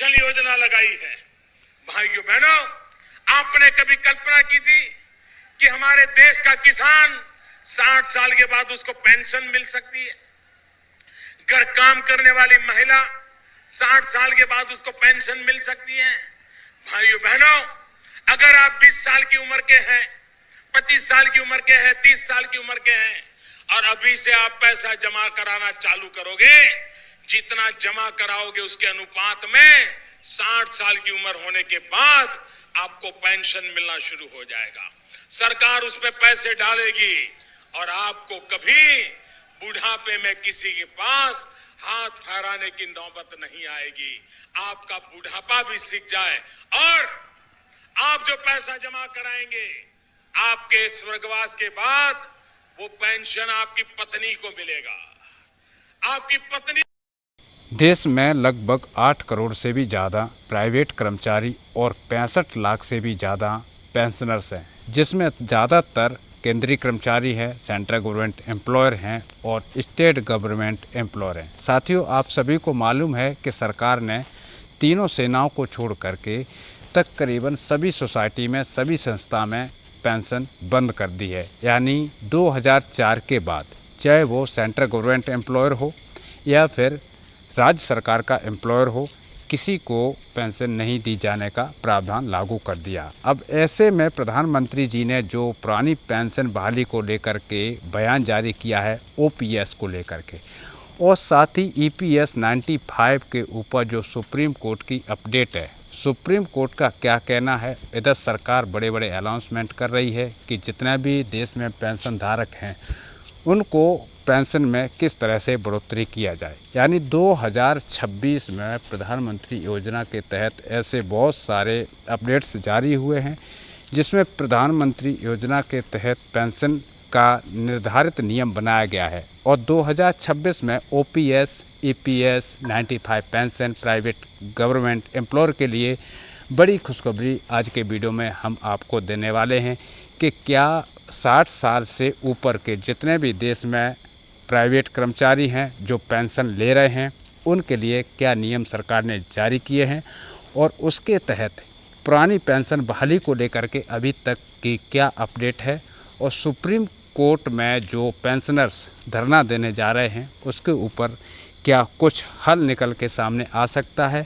जल योजना लगाई है। भाइयों बहनों, आपने कभी कल्पना की थी कि हमारे देश का किसान 60 साल के बाद उसको पेंशन मिल सकती है? घर काम करने वाली महिला 60 साल के बाद उसको पेंशन मिल सकती है? भाइयों बहनों, अगर आप 20 साल की उम्र के हैं, 25 साल की उम्र के हैं, 30 साल की उम्र के हैं और अभी से आप पैसा जमा कराना चालू करोगे, जितना जमा कराओगे उसके अनुपात में 60 साल की उम्र होने के बाद आपको पेंशन मिलना शुरू हो जाएगा। सरकार उस पे पैसे डालेगी और आपको कभी बुढ़ापे में किसी के पास हाथ फहराने की नौबत नहीं आएगी। आपका बुढ़ापा भी सीख जाए और आप जो पैसा जमा कराएंगे, आपके स्वर्गवास के बाद वो पेंशन आपकी पत्नी को मिलेगा। आपकी पत्नी। देश में लगभग 8 करोड़ से भी ज़्यादा प्राइवेट कर्मचारी और 65 लाख से भी ज़्यादा पेंशनर्स हैं, जिसमें ज़्यादातर केंद्रीय कर्मचारी हैं, सेंट्रल गवर्नमेंट एम्प्लॉयर हैं और स्टेट गवर्नमेंट एम्प्लॉयर हैं। साथियों, आप सभी को मालूम है कि सरकार ने तीनों सेनाओं को छोड़ करके तकरीबन सभी सोसाइटी में, सभी संस्था में पेंशन बंद कर दी है। यानी 2004 के बाद चाहे वो सेंट्रल गवर्नमेंट एम्प्लॉयर हो या फिर राज्य सरकार का एम्प्लॉयर हो, किसी को पेंशन नहीं दी जाने का प्रावधान लागू कर दिया। अब ऐसे में प्रधानमंत्री जी ने जो पुरानी पेंशन बहाली को लेकर के बयान जारी किया है ओपीएस को लेकर के, और साथ ही ईपीएस 95 के ऊपर जो सुप्रीम कोर्ट की अपडेट है, सुप्रीम कोर्ट का क्या कहना है। इधर सरकार बड़े बड़े अनाउंसमेंट कर रही है कि जितने भी देश में पेंशन धारक हैं उनको पेंशन में किस तरह से बढ़ोतरी किया जाए। यानी 2026 में प्रधानमंत्री योजना के तहत ऐसे बहुत सारे अपडेट्स जारी हुए हैं जिसमें प्रधानमंत्री योजना के तहत पेंशन का निर्धारित नियम बनाया गया है और 2026 में OPS, EPS 95 pension private government employer के लिए बड़ी खुशखबरी आज के वीडियो में हम आपको देने वाले हैं कि क्या 60 साल से ऊपर के जितने भी देश में प्राइवेट कर्मचारी हैं जो पेंशन ले रहे हैं उनके लिए क्या नियम सरकार ने जारी किए हैं और उसके तहत पुरानी पेंशन बहाली को लेकर के अभी तक की क्या अपडेट है और सुप्रीम कोर्ट में जो पेंशनर्स धरना देने जा रहे हैं उसके ऊपर क्या कुछ हल निकल के सामने आ सकता है।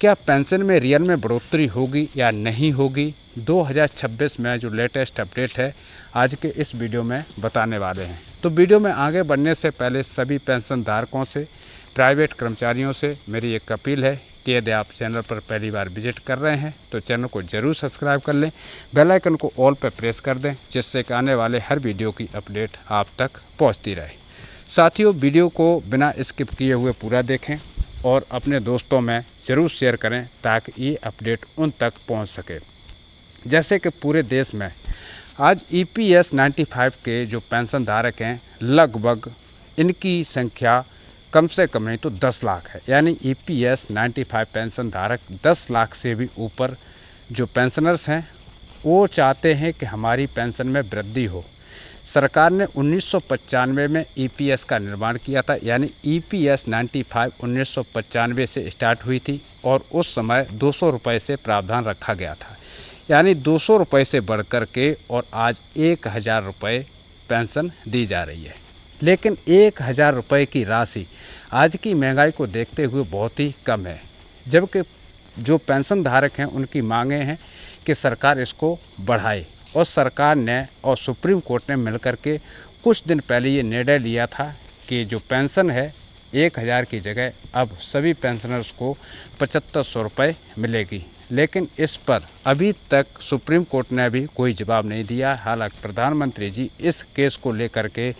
क्या पेंशन में रियल में बढ़ोतरी होगी या नहीं होगी, 2026 में जो लेटेस्ट अपडेट है आज के इस वीडियो में बताने वाले हैं। तो वीडियो में आगे बढ़ने से पहले सभी पेंशन धारकों से, प्राइवेट कर्मचारियों से मेरी एक अपील है कि यदि आप चैनल पर पहली बार विजिट कर रहे हैं तो चैनल को ज़रूर सब्सक्राइब कर लें, बेल आइकन को ऑल पर प्रेस कर दें जिससे कि आने वाले हर वीडियो की अपडेट आप तक पहुँचती रहे। साथियों, वीडियो को बिना स्किप किए हुए पूरा देखें और अपने दोस्तों में ज़रूर शेयर करें ताकि ये अपडेट उन तक पहुंच सके। जैसे कि पूरे देश में आज ईपीएस 95 के जो पेंशन धारक हैं लगभग इनकी संख्या कम से कम नहीं तो 10 लाख है। यानी ईपीएस 95 पेंशन धारक 10 लाख से भी ऊपर जो पेंशनर्स हैं वो चाहते हैं कि हमारी पेंशन में वृद्धि हो। सरकार ने 1995 में ईपीएस का निर्माण किया था। यानी ईपीएस 95 1995 से स्टार्ट हुई थी और उस समय 200 रुपये से प्रावधान रखा गया था। यानी 200 रुपये से बढ़कर के और आज 1000 रुपये पेंशन दी जा रही है। लेकिन 1000 रुपये की राशि आज की महंगाई को देखते हुए बहुत ही कम है, जबकि जो पेंशन धारक हैं उनकी मांगें हैं कि सरकार इसको बढ़ाए। और सरकार ने और सुप्रीम कोर्ट ने मिलकर के कुछ दिन पहले ये निर्णय लिया था कि जो पेंशन है 1000 की जगह अब सभी पेंशनर्स को 7500 रुपये मिलेगी। लेकिन इस पर अभी तक सुप्रीम कोर्ट ने भी कोई जवाब नहीं दिया। हालांकि प्रधानमंत्री जी इस केस को लेकर के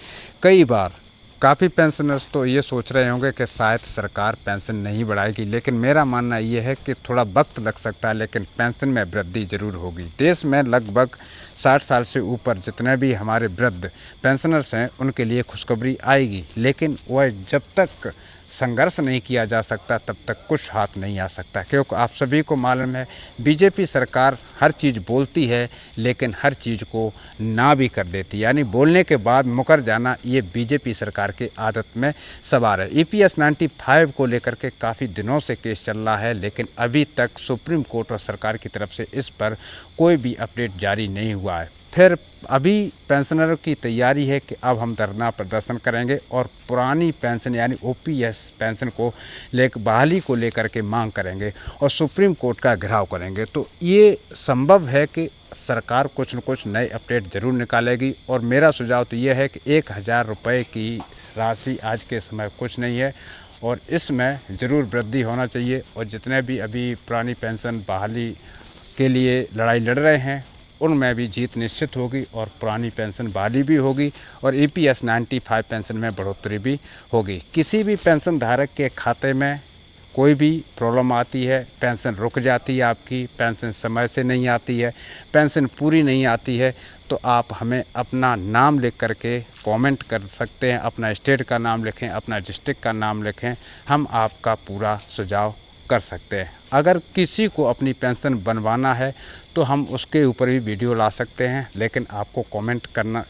कई बार काफ़ी पेंशनर्स तो ये सोच रहे होंगे कि शायद सरकार पेंशन नहीं बढ़ाएगी, लेकिन मेरा मानना ये है कि थोड़ा वक्त लग सकता है लेकिन पेंशन में वृद्धि ज़रूर होगी। देश में लगभग 60 साल से ऊपर जितने भी हमारे वृद्ध पेंशनर्स हैं उनके लिए खुशखबरी आएगी, लेकिन वह जब तक संघर्ष नहीं किया जा सकता तब तक कुछ हाथ नहीं आ सकता। क्योंकि आप सभी को मालूम है बीजेपी सरकार हर चीज़ बोलती है लेकिन हर चीज़ को ना भी कर देती है, यानी बोलने के बाद मुकर जाना ये बीजेपी सरकार की आदत में सवार है। EPS 95 को लेकर के काफ़ी दिनों से केस चल रहा है लेकिन अभी तक सुप्रीम कोर्ट और सरकार की तरफ से इस पर कोई भी अपडेट जारी नहीं हुआ है। फिर अभी पेंशनरों की तैयारी है कि अब हम धरना प्रदर्शन करेंगे और पुरानी पेंशन यानी OPS पेंशन को बहाली को लेकर के मांग करेंगे और सुप्रीम कोर्ट का घेराव करेंगे। तो ये संभव है कि सरकार कुछ न कुछ नए अपडेट ज़रूर निकालेगी और मेरा सुझाव तो ये है कि 1000 रुपये की राशि आज के समय कुछ नहीं है और इसमें ज़रूर वृद्धि होना चाहिए। और जितने भी अभी पुरानी पेंशन बहाली के लिए लड़ाई लड़ रहे हैं उनमें भी जीत निश्चित होगी और पुरानी पेंशन बहाली भी होगी और EPS 95 पेंशन में बढ़ोतरी भी होगी। किसी भी पेंशन धारक के खाते में कोई भी प्रॉब्लम आती है, पेंशन रुक जाती है, आपकी पेंशन समय से नहीं आती है, पेंशन पूरी नहीं आती है, तो आप हमें अपना नाम लिख करके कमेंट कर सकते हैं। अपना स्टेट का नाम लिखें, अपना डिस्ट्रिक्ट का नाम लिखें, हम आपका पूरा सुझाव कर सकते हैं। अगर किसी को अपनी पेंशन बनवाना है तो हम उसके ऊपर भी वीडियो ला सकते हैं, लेकिन आपको कमेंट करना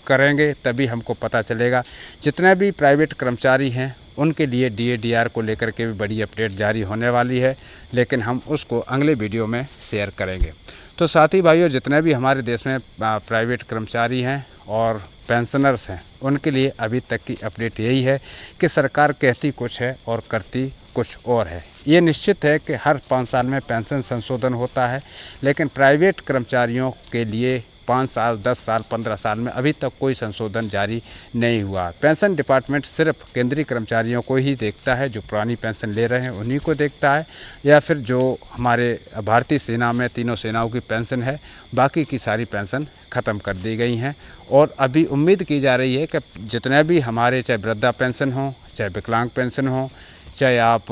करेंगे तभी हमको पता चलेगा। जितने भी प्राइवेट कर्मचारी हैं उनके लिए DA/DR को लेकर के भी बड़ी अपडेट जारी होने वाली है, लेकिन हम उसको अगले वीडियो में शेयर करेंगे। तो साथी भाइयों, जितने भी हमारे देश में प्राइवेट कर्मचारी हैं और पेंशनर्स हैं उनके लिए अभी तक की अपडेट यही है कि सरकार कहती कुछ है और करती कुछ और है। ये निश्चित है कि हर 5 साल में पेंशन संशोधन होता है, लेकिन प्राइवेट कर्मचारियों के लिए 5 साल, 10 साल, 15 साल में अभी तक कोई संशोधन जारी नहीं हुआ। पेंशन डिपार्टमेंट सिर्फ केंद्रीय कर्मचारियों को ही देखता है, जो पुरानी पेंशन ले रहे हैं उन्हीं को देखता है, या फिर जो हमारे भारतीय सेना में तीनों सेनाओं की पेंशन है, बाकी की सारी पेंशन ख़त्म कर दी गई हैं। और अभी उम्मीद की जा रही है कि जितने भी हमारे चाहे वृद्धा पेंशन हो, चाहे विकलांग पेंशन हो, चाहे आप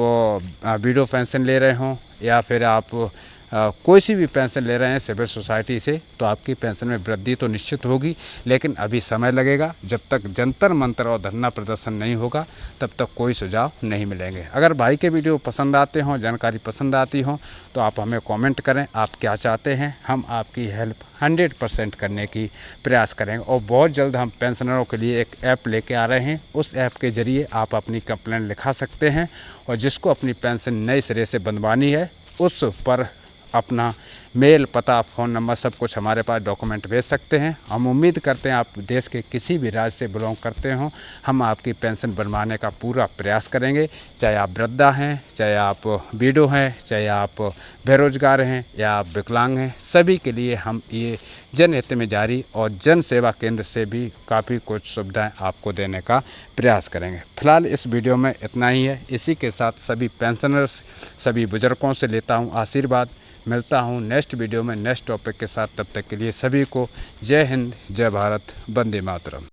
विडो पेंशन ले रहे हों या फिर आप कोई सी भी पेंशन ले रहे हैं सिविल सोसाइटी से, तो आपकी पेंशन में वृद्धि तो निश्चित होगी, लेकिन अभी समय लगेगा। जब तक जंतर मंतर और धरना प्रदर्शन नहीं होगा तब तक कोई सुझाव नहीं मिलेंगे। अगर भाई के वीडियो पसंद आते हों, जानकारी पसंद आती हो, तो आप हमें कमेंट करें आप क्या चाहते हैं। हम आपकी हेल्प 100% करने की प्रयास करेंगे और बहुत जल्द हम पेंशनरों के लिए एक ऐप लेके आ रहे हैं। उस ऐप के ज़रिए आप अपनी कंप्लेंट लिखा सकते हैं और जिसको अपनी पेंशन नए सिरे से बनवानी है उस पर अपना मेल, पता, फ़ोन नंबर सब कुछ हमारे पास डॉक्यूमेंट भेज सकते हैं। हम उम्मीद करते हैं आप देश के किसी भी राज्य से बिलोंग करते हों, हम आपकी पेंशन बनवाने का पूरा प्रयास करेंगे। चाहे आप वृद्धा हैं, चाहे आप विडो हैं, चाहे आप बेरोजगार हैं या आप विकलांग हैं, सभी के लिए हम ये जनहित में जारी और जन सेवा केंद्र से भी काफ़ी कुछ सुविधाएं आपको देने का प्रयास करेंगे। फिलहाल इस वीडियो में इतना ही है। इसी के साथ सभी पेंशनर्स, सभी बुजुर्गों से लेता हूँ आशीर्वाद। मिलता हूँ नेक्स्ट वीडियो में नेक्स्ट टॉपिक के साथ। तब तक के लिए सभी को जय हिंद, जय भारत, वंदे मातरम।